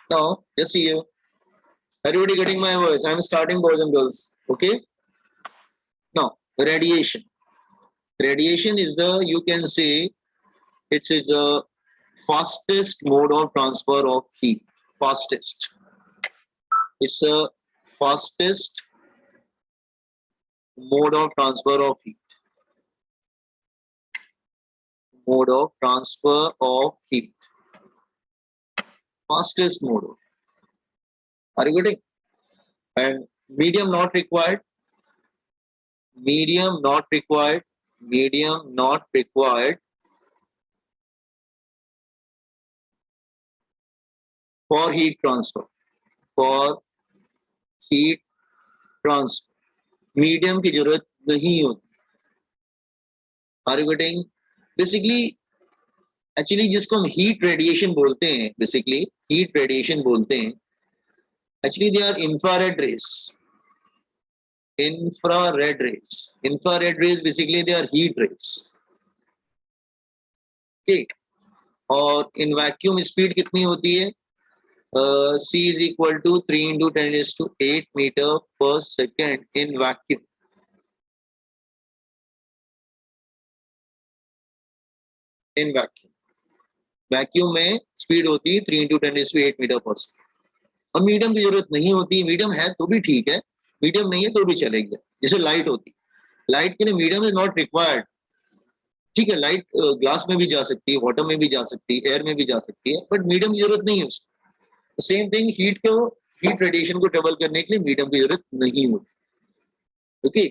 Now, just see you. Everybody getting my voice? I'm starting, boys and girls. Okay. Now, radiation. Radiation is the, you can say, it is the fastest mode of transfer of heat. Fastest. It's a fastest mode of transfer of heat. Mode of transfer of heat. Fastest mode. Are you getting? And medium not required. Medium not required. Medium not required for heat transfer. For heat transfer. Medium की जरूरत नहीं होती. Are you getting? Basically actually जिसको हम heat radiation बोलते हैं, basically heat radiation बोलते हैं, actually they are infrared rays. Infrared rays. Infrared rays basically they are heat rays. ठीक. और इन वैक्यूम स्पीड कितनी होती है? C is equal to 3 into 10⁸ meter per second in vacuum. In vacuum. Vacuum में speed होती है 3 into 10⁸ metre पर second. और मीडियम की जरूरत नहीं होती. मीडियम है तो भी ठीक है, मीडियम नहीं है तो भी चलेगा. जैसे लाइट होती, लाइट के लिए मीडियम इज नॉट रिक्वायर्ड. ठीक है, लाइट ग्लास में भी जा सकती है, वाटर में भी जा सकती है, एयर में भी जा सकती है, बट मीडियम की जरूरत नहीं है उसको. सेम थिंग हीट को, हीट रेडिएशन को ट्रेवल करने के लिए मीडियम की जरूरत नहीं होती. Okay.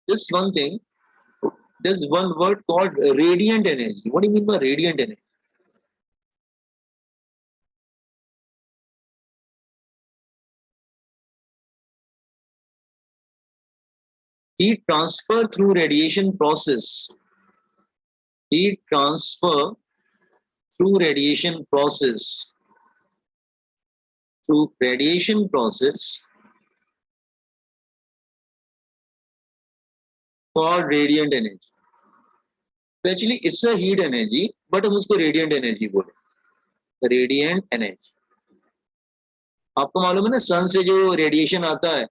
This one thing, there's one word called radiant energy. What do you mean by radiant energy? Heat transfer through radiation process. Heat transfer through radiation process. Through radiation process for radiant energy. So actually it's a heat energy, but हम उसको radiant energy बोले. Radiant energy. आपको मालूम है ना, सन से जो radiation आता है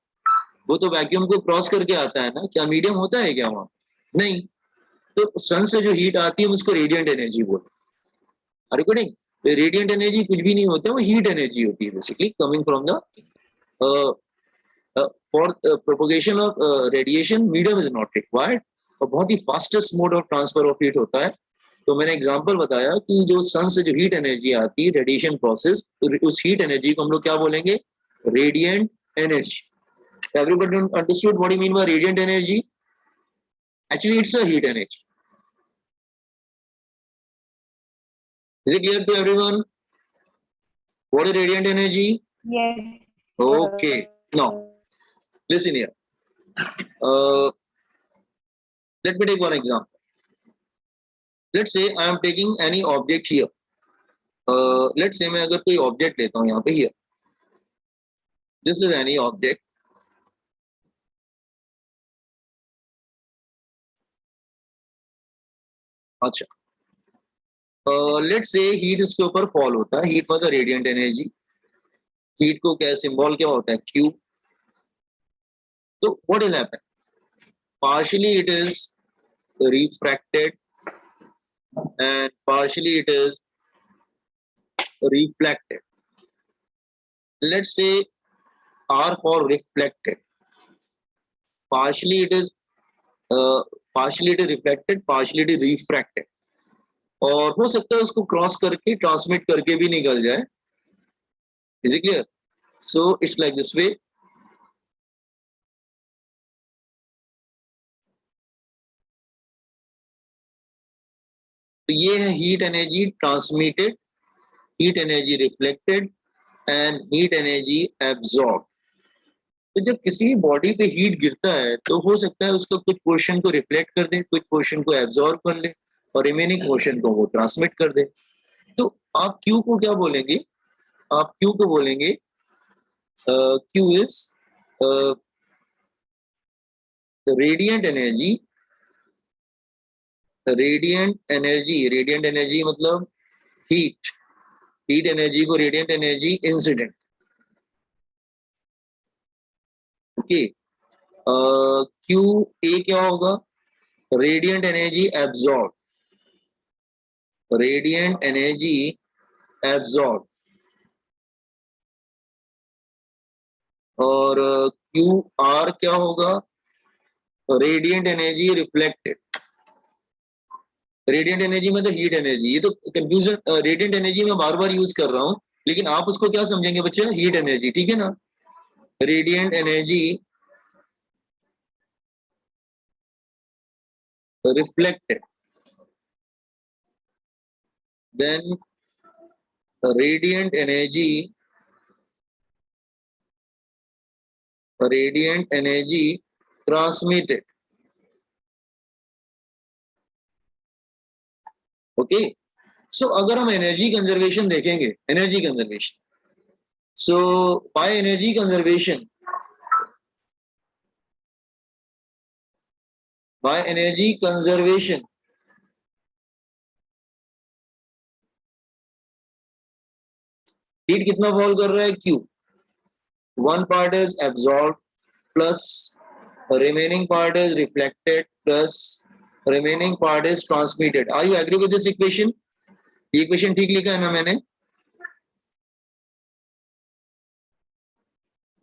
वो तो वैक्यूम को क्रॉस करके आता है ना. क्या मीडियम होता है क्या वहां? नहीं. तो सन से जो हीट आती है उसको रेडिएंट एनर्जी बोलते हैं. Are you getting? Radiant energy कुछ भी नहीं होता, वो हीट एनर्जी होती है basically coming from the for propagation of radiation. Medium is not required और बहुत ही fastest mode of transfer of heat होता है. तो मैंने एग्जांपल बताया कि जो सन से जो हीट एनर्जी आती है, रेडिएशन प्रोसेस, तो उस हीट एनर्जी को हम लोग क्या बोलेंगे? Radiant energy. Everybody understood what you mean by radiant energy? Actually, it's a heat energy. Is it clear to everyone? What is radiant energy? Yes. Okay. Now, listen here. Let me take one example. Let's say I am taking any object here. Let's say मैं अगर कोई object लेता हूँ यहाँ पे here. This is any object. अच्छा. Let's say heat इसके ऊपर fall होता है. Heat मतलब radiant energy. Heat को क्या symbol क्या होता है? Q. So what will happen? Partially it is refracted and partially it is reflected. Let's say R for reflected. Partially it is reflected, partially it is refracted. और हो सकता है उसको क्रॉस करके ट्रांसमिट करके भी निकल जाए. Is it clear? So it's like this way. तो ये है heat energy transmitted, heat energy reflected and heat energy absorb. तो जब किसी बॉडी पे हीट गिरता है तो हो सकता है उसका कुछ पोर्शन को रिफ्लेक्ट कर दे, कुछ पोर्शन को एब्जॉर्ब कर ले और रिमेनिंग पोर्शन को वो ट्रांसमिट कर दे. तो आप क्यू को क्या बोलेंगे? आप क्यू को बोलेंगे Q is radiant energy. Radiant energy मतलब हीट. हीट एनर्जी को radiant energy incident, okay. Q A क्या होगा, radiant energy absorb, radiant energy absorb, और क्यू आर क्या होगा, radiant energy reflected. Radiant energy में तो हीट एनर्जी, ये तो कंफ्यूजन, रेडिएंट एनर्जी में बार बार यूज कर रहा हूं, लेकिन आप उसको क्या समझेंगे बच्चे, हीट एनर्जी, ठीक है ना। Radiant energy reflected, then radiant energy, radiant energy transmitted, okay. So अगर हम एनर्जी कंजर्वेशन देखेंगे, energy conservation, so by energy conservation, by energy conservation heat कितना फॉल कर रहा है, Q, one part is absorb plus remaining part is reflected plus remaining part is transmitted. Are you agree with this equation? ये equation ठीक लिखा है ना मैंने?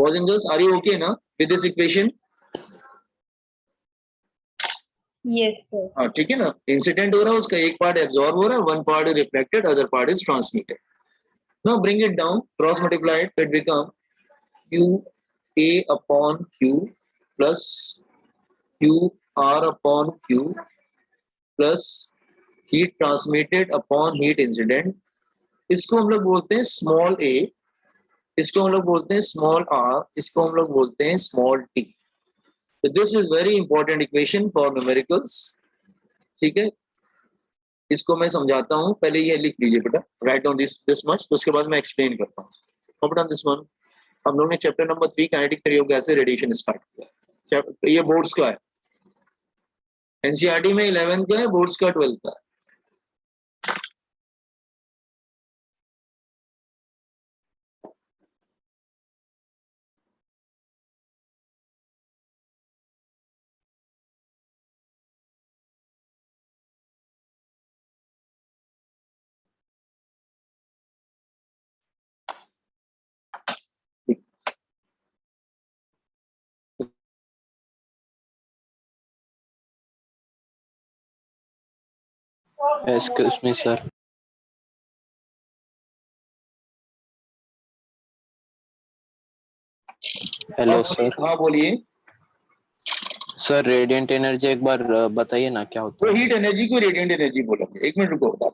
Boys and girls, are you okay ना with this equation? Yes, sir. हाँ ठीक है ना, इंसिडेंट हो रहा है, उसका एक पार्ट एब्जॉर्ब हो रहा है, one part is reflected, other part is transmitted. Now bring it down, cross multiply it, it become Q A upon Q plus Q R upon Q plus heat transmitted upon heat incident. इसको हम लोग बोलते हैं small a, इसको हम लोग बोलते हैं स्मॉल r, इसको हम लोग बोलते हैं small t. So this is very important equation for numericals, ठीक है। इसको मैं समझाता हूँ, पहले ये लिख लीजिए बेटा, राइट डाउन दिस मच, तो उसके बाद मैं एक्सप्लेन करता हूँ. Note down this one. हम लोग ने chapter number 3 kinetic theory of gases radiation start किया. ये बोर्ड्स का है, एनसीईआरटी में 11th का है, बोर्ड्स का 12th का है. Excuse me, sir. Hello sir. हाँ बोलिए सर, रेडिएंट एनर्जी एक बार बताइए ना क्या होता वो है. हीट एनर्जी को रेडिएंट एनर्जी बोलेंगे. एक मिनट रुको बता.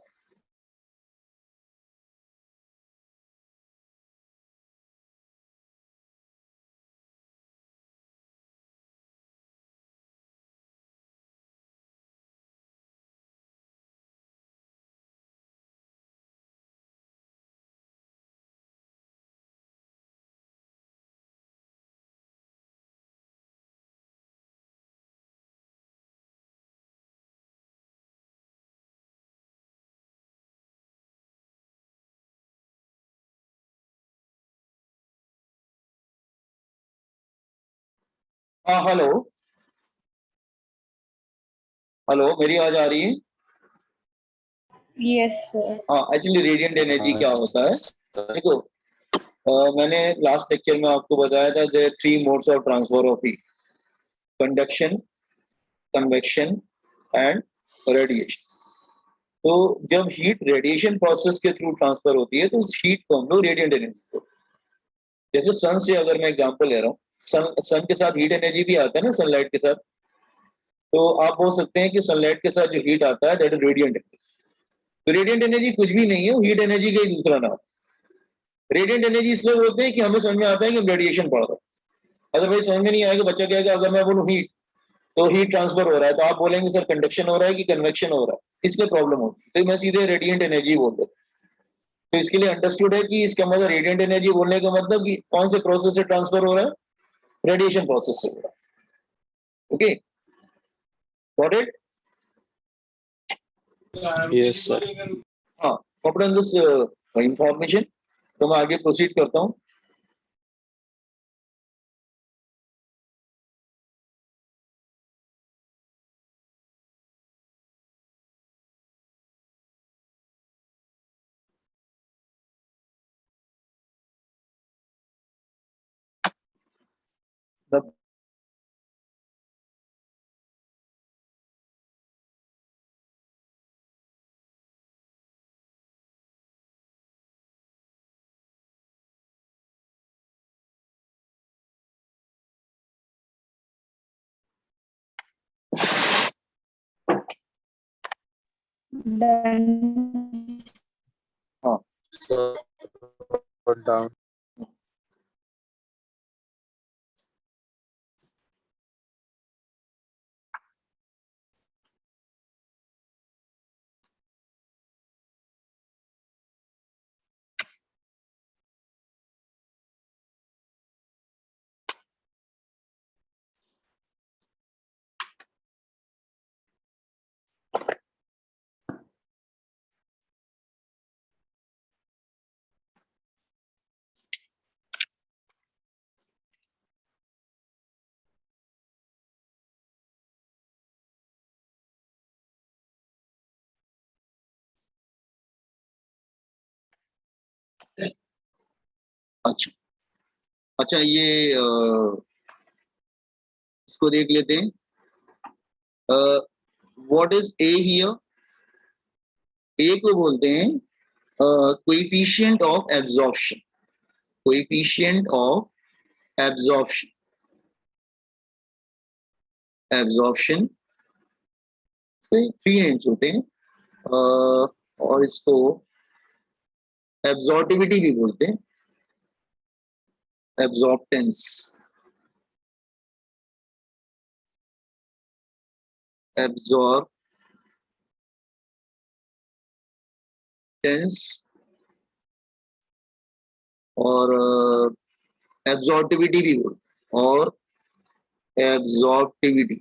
हाँ हेलो हेलो, मेरी आवाज आ रही है? Yes, sir. हाँ, एक्चुअली रेडिएंट एनर्जी क्या होता है, देखो मैंने लास्ट लेक्चर में आपको बताया था, there 3 modes of transfer of heat, conduction, convection and radiation. तो जब हीट रेडिएशन प्रोसेस के थ्रू ट्रांसफर होती है तो उस हीट को हम लोग रेडिएंट एनर्जी को, जैसे सन से अगर मैं एग्जांपल ले रहा हूँ, सन के साथ हीट एनर्जी भी आता है ना, सनलाइट के साथ, तो आप बोल सकते हैं कि सनलाइट के साथ जो हीट आता है दैट इज रेडिएंट एनर्जी. तो रेडिएंट एनर्जी कुछ भी नहीं है, वो हीट एनर्जी का ही दूसरा नाम. रेडिएंट एनर्जी इसलिए बोलते हैं कि हमें समझ में आता है कि रेडिएशन पड़ रहा है. अदरवाइज समझ में नहीं आएगा, बच्चा कहेगा अगर मैं बोलूँ हीट तो हीट ट्रांसफर हो रहा है, तो आप बोलेंगे सर कंडक्शन हो रहा है कि कन्वेक्शन हो रहा है, इसलिए प्रॉब्लम होगी. तो मैं सीधे रेडिएंट एनर्जी बोल रहा हूँ. तो इसके लिए अंडरस्टूड है कि इसका मतलब रेडिएंट एनर्जी बोलने का मतलब कि कौन से प्रोसेस से ट्रांसफर हो रहा है, रेडिएशन प्रोसेस से हो रहा है. Okay, got it? Yes, sir. हाँ, open this इंफॉर्मेशन। तो मैं आगे प्रोसीड करता हूँ। The- Done. हाँ, So, put down. अच्छा अच्छा, ये इसको देख लेते हैं। What is A here? A को बोलते हैं coefficient of absorption. Coefficient of absorption. Absorption इसके थ्री एंड्स होते हैं, और इसको एब्जॉर्टिविटी भी बोलते हैं। एब्जॉर्प्टेंस। एब्जॉर्प्टेंस और एब्जॉर्टिविटी भी बोलते हैं। और एब्जॉर्टिविटी,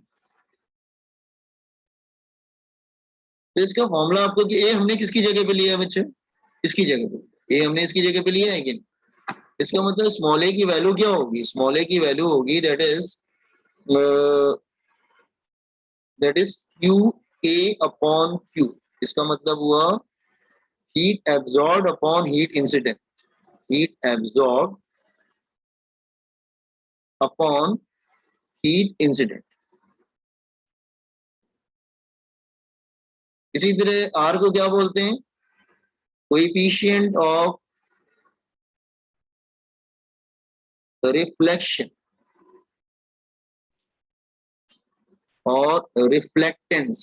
तो इसका फॉर्मूला आपको कि ए हमने किसकी जगह पे लिया है बच्चे? इसकी जगह पे। ए हमने इसकी जगह पे लिया है कि नहीं? इसका मतलब स्मॉल ए की वैल्यू क्या होगी? स्मॉल ए की वैल्यू होगी that is Q A upon Q. इसका मतलब हुआ heat absorb upon heat incident. Heat absorb upon heat incident. इसी तरह आर को क्या बोलते हैं? कोएफिशिएंट ऑफ रिफ्लेक्शन और रिफ्लेक्टेंस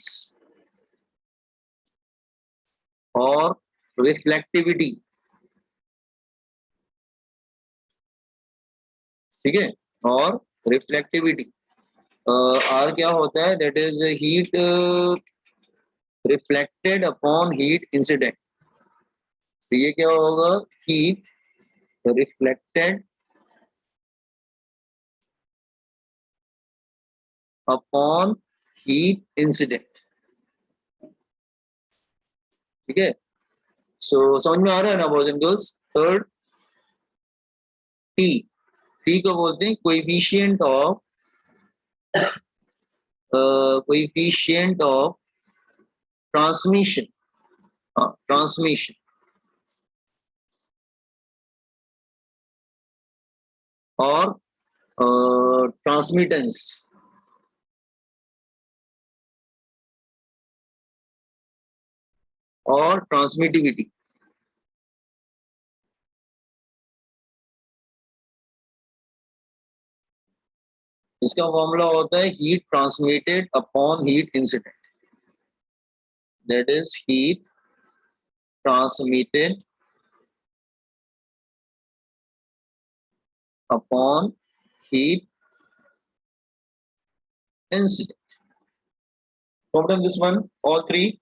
और रिफ्लेक्टिविटी। ठीक है, और रिफ्लेक्टिविटी। आर क्या होता है? That is heat reflected upon heat incident. तो ये क्या होगा? Heat reflected upon heat incident. ठीक है, सो समझ में आ रहा है ना boys and girls? Third, T. T को बोलते हैं coefficient of coefficient of transmission. Transmission और ट्रांसमिटेंस। और ट्रांसमिटिविटी। इसका फॉर्मूला होता है heat transmitted upon heat incident. That is heat transmitted upon heat incident. What done this one? All three.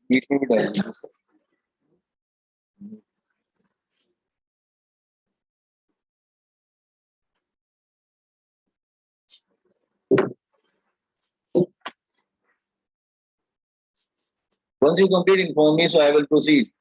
Heat में भी डालेंगे इसको। Once you complete, inform me, so I will proceed.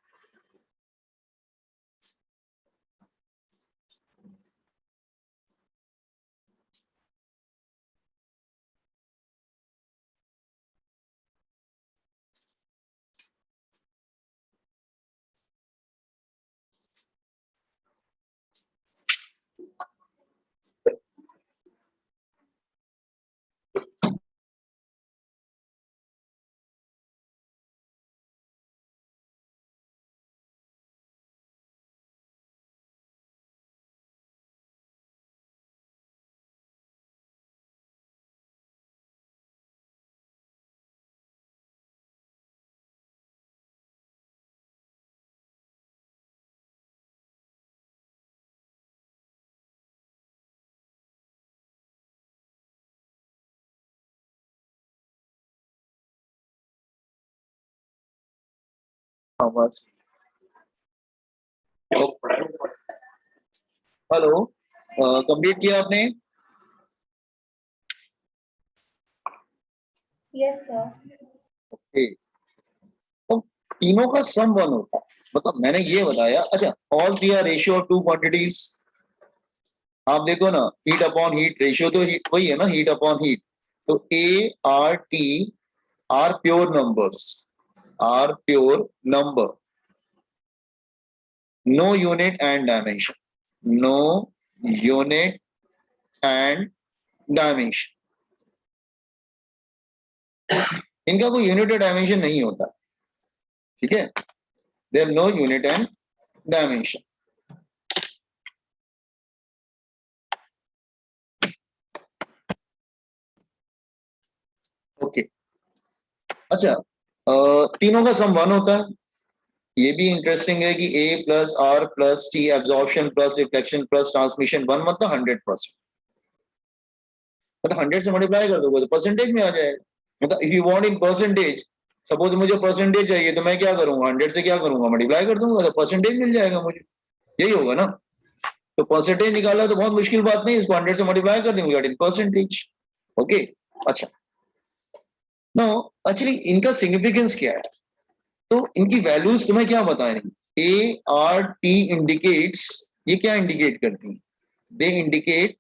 Hello, complete किया आपने? Yes, sir. Okay, तो तीनों का सम 1 होता है, मतलब मैंने ये बताया। अच्छा, all three are ratio of two quantities. आप देखो ना, हीट अपॉन हीट रेशियो तो हीट वही है ना, हीट अपॉन हीट। तो A R T are pure numbers, are pure number, no unit and dimension, no unit and dimension. इनका कोई यूनिट और डायमेंशन नहीं होता, ठीक है। There no unit and dimension. Okay, अच्छा, तीनों का सम 1 होता है। ये भी इंटरेस्टिंग है कि A plus R plus T, absorption plus reflection plus transmission 1, मतलब 100%। मतलब 100 से मल्टीप्लाई कर दोगे तो परसेंटेज में आ जाएगा। मतलब if you want in percentage, suppose मुझे परसेंटेज चाहिए तो मैं क्या करूंगा, 100 से क्या करूंगा, मल्टीप्लाई कर दूंगा तो परसेंटेज मिल जाएगा मुझे। यही होगा ना। तो परसेंटेज निकाला तो बहुत मुश्किल बात नहीं, इसको 100 से मल्टीप्लाई कर देंगे, गेट इन परसेंटेज। ओके, अच्छा, नो एक्चुअली इनका सिग्निफिकेंस क्या है, तो इनकी वैल्यूज तुम्हें क्या बताएंगे। ए आर टी इंडिकेट्स, ये क्या इंडिकेट करती हैं, they indicate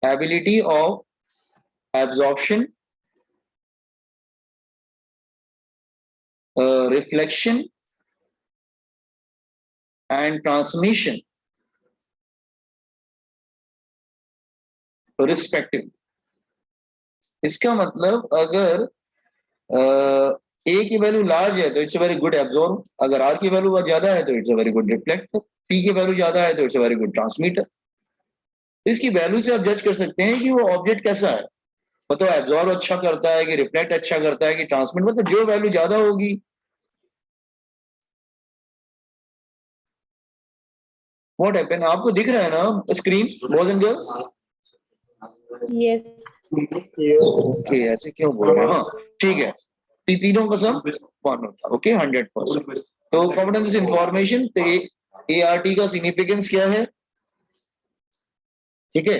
ability of absorption, reflection and transmission respectively। इसका मतलब अगर ए की वैल्यू लार्ज है तो it's a very good absorb, अगर आर की वैल्यू ज्यादा है तो it's a very good reflector, T की वैल्यू ज्यादा है तो it's a very good transmitter. तो इसकी वैल्यू से आप जज कर सकते हैं कि वो ऑब्जेक्ट कैसा है, मतलब एब्जॉर्ब अच्छा करता है कि रिफ्लेक्ट अच्छा करता है कि ट्रांसमिट, मतलब जो वैल्यू ज्यादा होगी। व्हाट हैपन, आपको दिख रहा है ना screen, boys and girls? Yes. Okay, ऐसे क्यों बोल रहे हैं? हाँ ठीक है, तीनों का सम 1 होता है। ओके, 100%। तो कॉम्पिटेंस इंफॉर्मेशन, तो ए आर टी का सिग्निफिकेंस क्या है, ठीक है।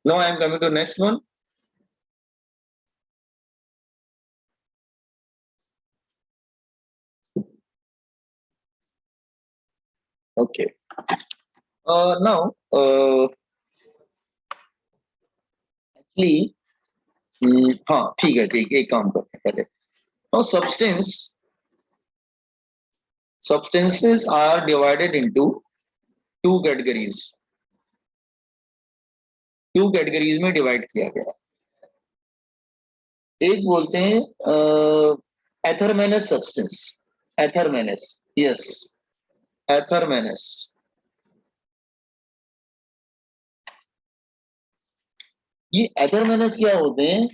Now I am coming to next one. Okay, now actually हाँ ठीक है, ठीक, एक काम करते हैं पहले। Now substances are divided into two categories, two categories में डिवाइड किया गया। एक बोलते हैं एथरमेनस सब्सटेंस, एथरमेनस, यस, एथरमेनस। ये एथरमेनस क्या होते हैं,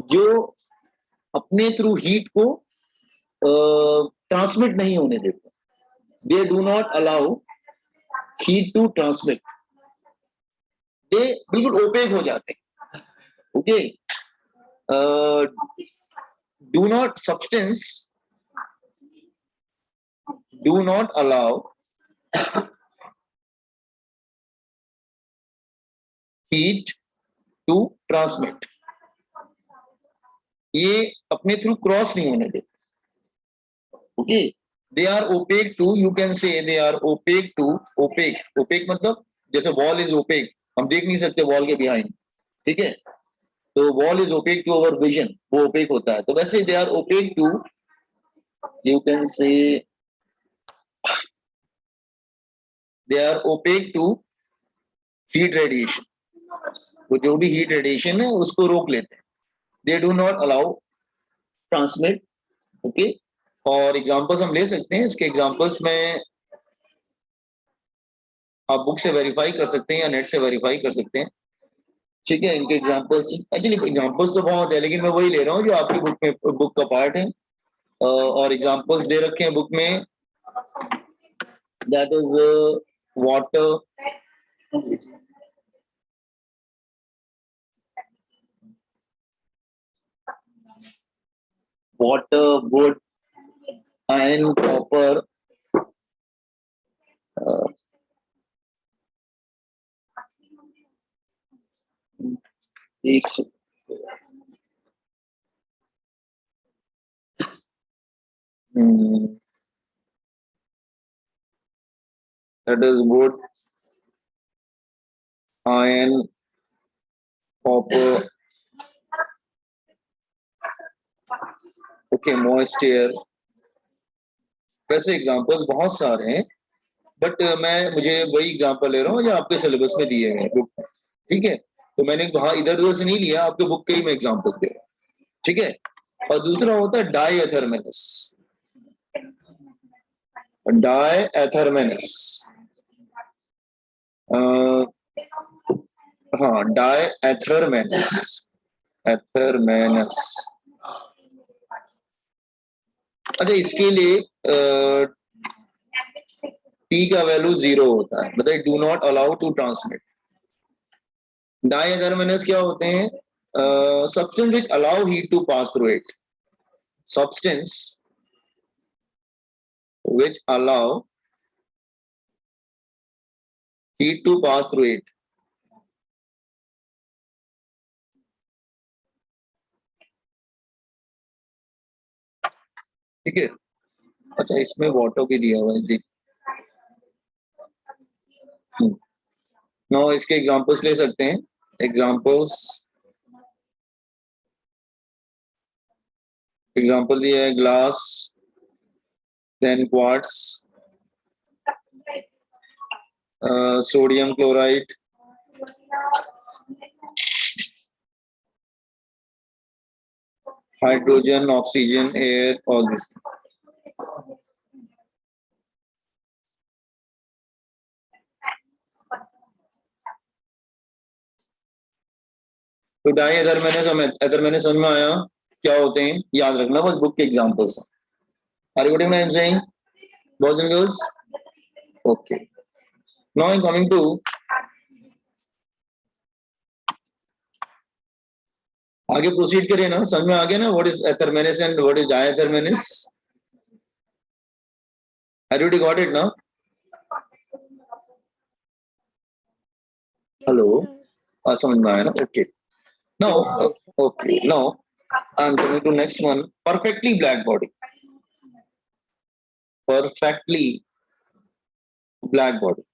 जो अपने थ्रू हीट को ट्रांसमिट नहीं होने देते, they do not allow heat to transmit, they बिल्कुल ओपेक हो जाते हैं। Okay, do not substance do not allow heat to transmit. ये अपने थ्रू क्रॉस नहीं होने देते. Okay, they are opaque to, you can say they are opaque to. Opaque, opaque मतलब जैसे वॉल इज ओपेक, हम देख नहीं सकते वॉल के बिहाइंड, ठीक है, तो wall is opaque to our vision, वो ओपेक होता है. तो वैसे they are opaque to, you can say they are opaque to heat radiation. वो जो भी हीट रेडिएशन है उसको रोक लेते हैं. दे do not allow transmit. Okay, और एग्जांपल्स हम ले सकते हैं. इसके एग्जांपल्स में आप बुक से वेरीफाई कर सकते हैं या नेट से वेरीफाई कर सकते हैं, ठीक है. इनके एग्जांपल्स, एक्चुअली एग्जांपल्स तो बहुत है, लेकिन मैं वही ले रहा हूँ जो आपकी बुक में, बुक का पार्ट है. और एग्जांपल्स दे रखे हैं बुक में, that is water, wood, iron, copper, एक that is wood, iron, copper, okay, moist air. वैसे एग्जांपल्स बहुत सारे हैं, बट मुझे वही एग्जांपल ले रहा हूँ जो आपके सिलेबस में दिए गए बुक में, ठीक है. तो मैंने वहां इधर उधर से नहीं लिया, आपके बुक के ही मैं एग्जांपल्स दे रहा हूँ, ठीक है. और दूसरा होता है डायथर्मेनस. डायथर्मेनस, हाँ, डायथर्मेनस, एथरमेनस. अच्छा, इसके लिए T का वैल्यू 0 होता है, मतलब do not allow to transmit. Diathermanous क्या होते हैं? Substance which allow heat to pass through it. Substance which allow heat to pass through it. ठीक है. अच्छा, इसमें वाटर भी दिया हुआ है जी. नो, इसके एग्जांपल्स ले सकते हैं. एग्जांपल दिया है glass, then quartz, sodium chloride, hydrogen, oxygen, air, all this. तो डायथर्मेनस समझ में आया क्या होते हैं? याद रखना बस बुक के examples. Are you getting what I am saying, boys and girls? Okay, now I am coming to, आगे प्रोसीड करिए ना. समझ में आ गया ना what is athermanous and what is diathermanous? Everybody got it now? Hello? समझ में आया ना? Okay. Now, okay. Now, I'm coming to next one. Perfectly black body. Perfectly black body.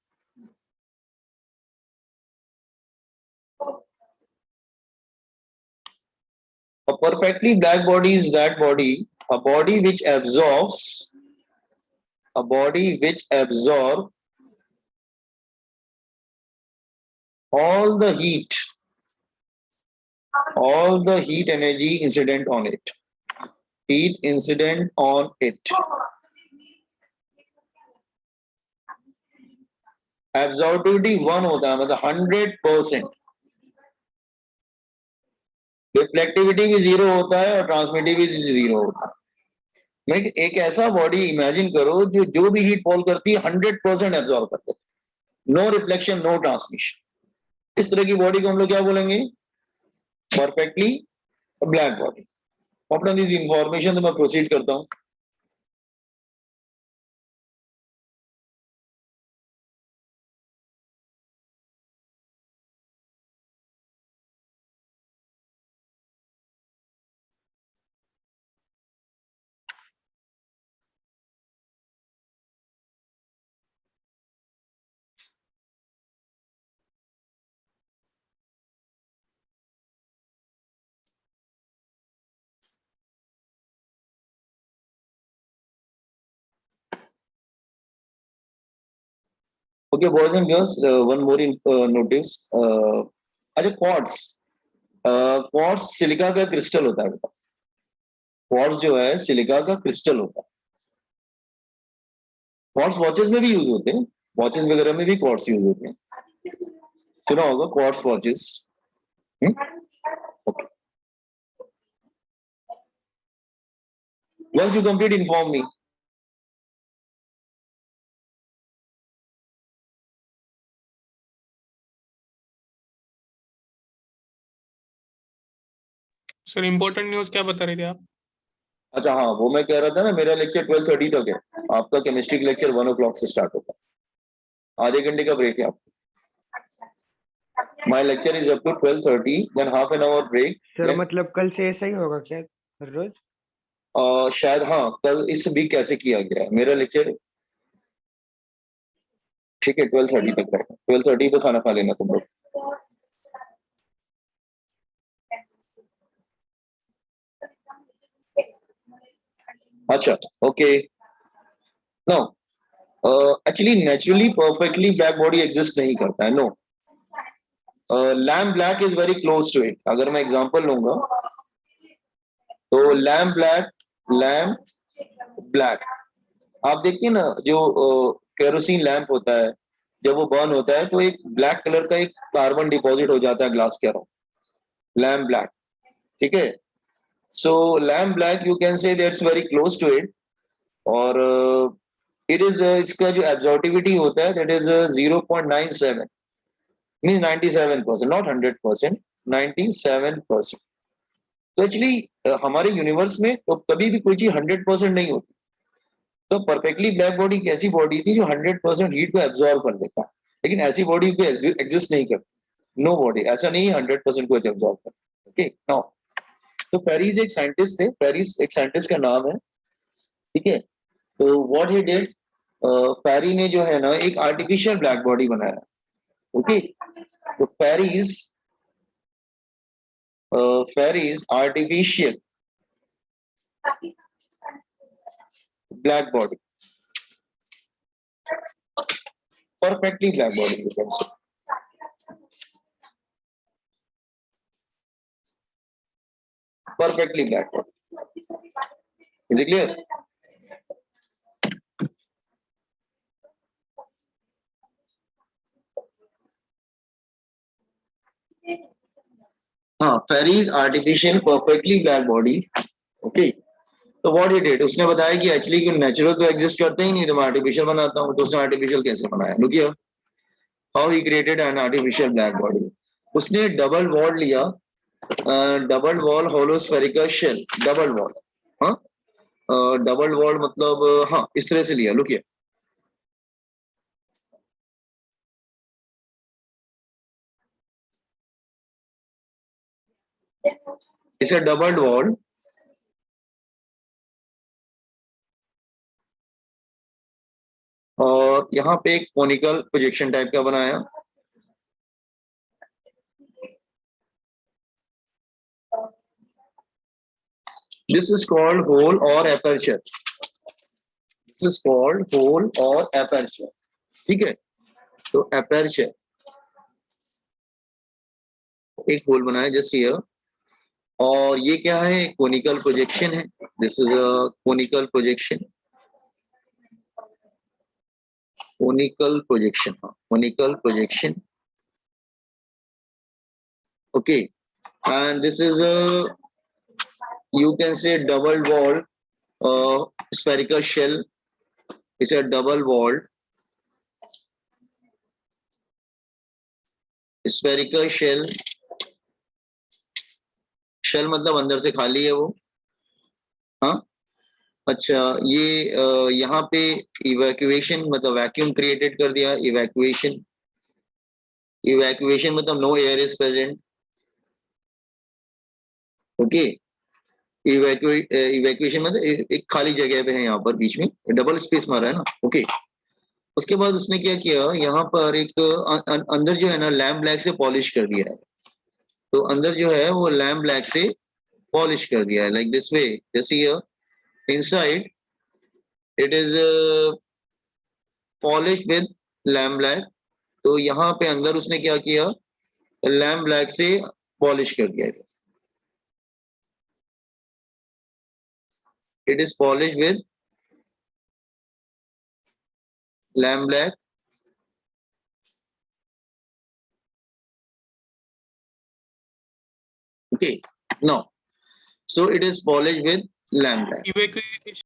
A perfectly black body is that body, a body which absorbs all the heat energy incident on it. Heat incident on it. Absorptivity 1 होता है, मतलब 100%. Reflectivity भी 0 होता है और transmittivity 0 होता है. मैं एक ऐसा बॉडी इमेजिन करो जो भी हीट फॉल करती है 100% एब्जॉर्ब करते हैं. No reflection, no transmission. इस तरह की बॉडी को हम लोग क्या बोलेंगे? Perfectly black body. अपना दिस इंफॉर्मेशन तो मैं प्रोसीड करता हूँ। Okay boys and girls, one more notice. अच्छा क्वार्ट्स, क्वार्ट्स सिलिका का क्रिस्टल होता है बेटा। क्वार्ट्स जो है सिलिका का क्रिस्टल होता है। क्वार्ट्स वॉचेस में भी यूज होते हैं, वॉचेस वगैरह में भी क्वार्ट्स यूज होते हैं, सुना होगा quartz watches. Okay, once you complete inform me. Sir important news क्या बता रहे थे आप? अच्छा हाँ, वो मैं कह रहा था ना, मेरा लेक्चर 12:30 तक है, आपका केमिस्ट्री का लेक्चर 1 o'clock से स्टार्ट होता है, आधे घंटे का ब्रेक है आपको। My lecture is up to 12:30, then half an hour break. Sir मतलब कल से ऐसा ही होगा क्या हर रोज? शायद हाँ, कल इस वीक कैसे किया गया है मेरा लेक्चर। ठीक है 12:30 तक रहेगा, 12:30 पे खाना खा लेना तुम लोग। अच्छा okay, no actually naturally perfectly black body exist नहीं करता है, no. Lamp black is very close to it. अगर मैं एग्जांपल लूंगा तो लैम्प ब्लैक, आप देखिए ना, जो केरोसिन लैंप होता है, जब वो बर्न होता है तो एक ब्लैक कलर का एक कार्बन डिपॉजिट हो जाता है ग्लास के अराउंड, लैम्प ब्लैक। ठीक है, so lamp black you can say that's very close to it. और इट इज इसका जो एब्जॉर्टिविटी होता है दैट इज 0.97, मीन 97%, नॉट 100%, 97%। तो एक्चुअली हमारे यूनिवर्स में तो कभी भी कोई चीज 100% नहीं होती। तो परफेक्टली ब्लैक बॉडी एक ऐसी बॉडी थी जो 100% हीट को एब्जॉर्ब कर लेता है, लेकिन ऐसी बॉडी को एग्जिस्ट नहीं करती, नो बॉडी ऐसा नहीं है 100% को एब्जॉर्ब कर। ओके नाउ, तो फेरिस एक साइंटिस्ट थे, फेरिस एक साइंटिस्ट का नाम है। ठीक है, तो व्हाट ही डिड, फेरी ने जो है ना एक आर्टिफिशियल ब्लैक बॉडी बनाया। ओके, तो Ferry's artificial black body, perfectly black body you can say. Perfectly black body. Is it clear? हाँ, Ferry's artificial perfectly black body. Okay, तो व्हाट ही डिड, उसने बताया कि एक्चुअली कि नेचुरल तो exist करते ही नहीं, तो मैं आर्टिफिशियल बनाता हूँ। तो उसने आर्टिफिशियल कैसे बनाया, look here how he created an artificial black body. उसने डबल वॉल लिया, double wall hollow spherical shell, double wall, हाँ डबल वॉल मतलब हाँ इस तरह से लिया, लुक हियर। इसे डबल वॉल और यहाँ पे एक कोनिकल प्रोजेक्शन टाइप का बनाया। दिस इज कॉल्ड होल और aperture, this is called hole और एपर्चर। ठीक है, तो एपर्चर एक होल बनाया जैसे हियर, और ये क्या है, कोनिकल प्रोजेक्शन है। This is a conical projection, conical projection, हाँ conical projection. Okay, and this is a you can say double walled spherical shell. It's a double walled spherical shell मतलब अंदर से खाली है वो। हाँ, अच्छा ये यहाँ पे इवैक्यूएशन मतलब वैक्यूम क्रिएटेड कर दिया। इवैक्यूएशन, इवैक्यूएशन मतलब no air is present. Okay, evacuation मतलब एक खाली जगह पे है, यहाँ पर बीच में डबल स्पेस मारा है ना। ओके, उसके बाद उसने क्या किया, यहाँ पर एक अंदर जो है ना लैम्प ब्लैक से पॉलिश कर दिया है। तो अंदर जो है वो लैम्प ब्लैक से पॉलिश कर दिया है, लाइक दिस वे। जैसे ये inside it is polish with lamp black. तो यहाँ पे अंदर उसने क्या किया, लैम्प ब्लैक से पॉलिश कर दिया है। It is polish with lamp black. Okay, no. So it is polished with lamp black. Evacuation